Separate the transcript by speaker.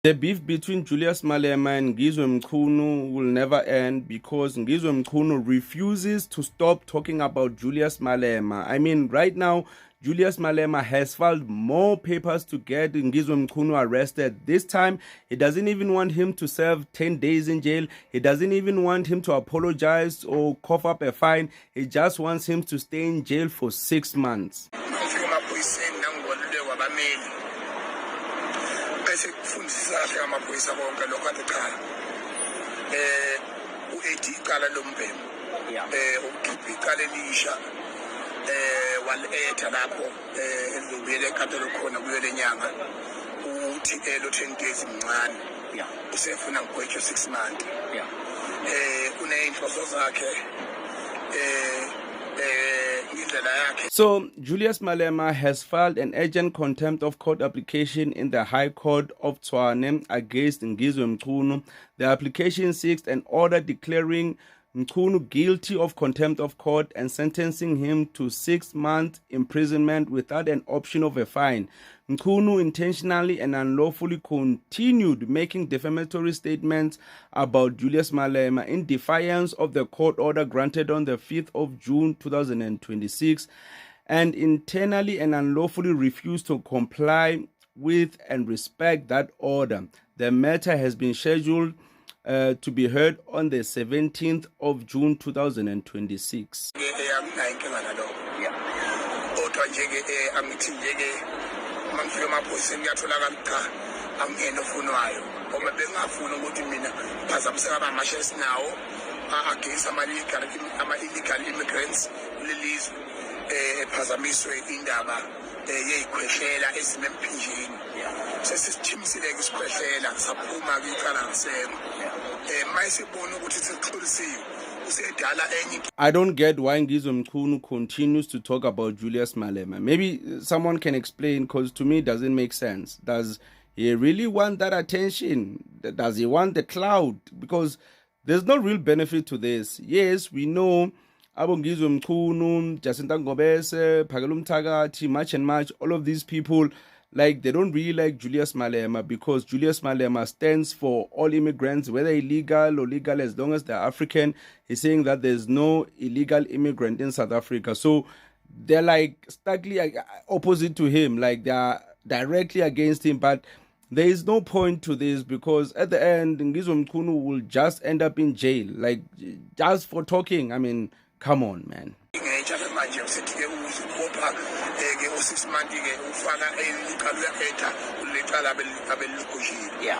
Speaker 1: The beef between Julius Malema and Ngizwe Mchunu will never end because Ngizwe Mchunu refuses to stop talking about Julius Malema. I mean, right now, Julius Malema has filed more papers to get Ngizwe Mchunu arrested. This time, he doesn't even want him to serve 10 days in jail. He doesn't even want him to apologize or cough up a fine. He just wants him to stay in jail for 6 months.
Speaker 2: Bese kufundisa kahle amaphoyisa bonke lokho kade qala u-AD iqala lombhemu ukukhipha iqala elisha wal-etha lapho elizobuyela enkantolo khona kuyo le nyanga uthi lo 10 days mncane usefuna ngigwetshwe 6 months uney'nhloso zakhe
Speaker 1: So, Julius Malema has filed an urgent contempt of court application in the High Court of Tshwane against Ngizwe Mchunu. The application seeks an order declaring Mchunu guilty of contempt of court and sentencing him to 6 months imprisonment without an option of a fine. Mchunu intentionally and unlawfully continued making defamatory statements about Julius Malema in defiance of the court order granted on the 5th of June 2026 and internally and unlawfully refused to comply with and respect that order. The matter has been scheduled to be heard on the 17th of June 2026.
Speaker 2: Illegal immigrants phazamiswe indaba yeyikhwehlela ezinemphinjeni sesisithimisile-ke isikhwehlela saphuma kwiqala ngaseko mayisibona ukuthi sixolisiwe usedala enye.
Speaker 1: I don't get why Ngizwe Mchunu continues to talk about Julius Malema. Maybe someone can explain, because to me it doesn't make sense. Does he really want that attention? Does he want the clout? Because there's no real benefit to this. Yes, we know Ngizwe Mchunu, Jacinta Ngobese, Phakela Mthakathi, much and much, all of these people, like, they don't really like Julius Malema because Julius Malema stands for all immigrants, whether illegal or legal, as long as they're African. He's saying that there's no illegal immigrant in South Africa. So they're like starkly opposite to him, like they're directly against him. But there is no point to this because at the end, Ngizwe Mchunu will just end up in jail, like just for talking. I mean, come on, man.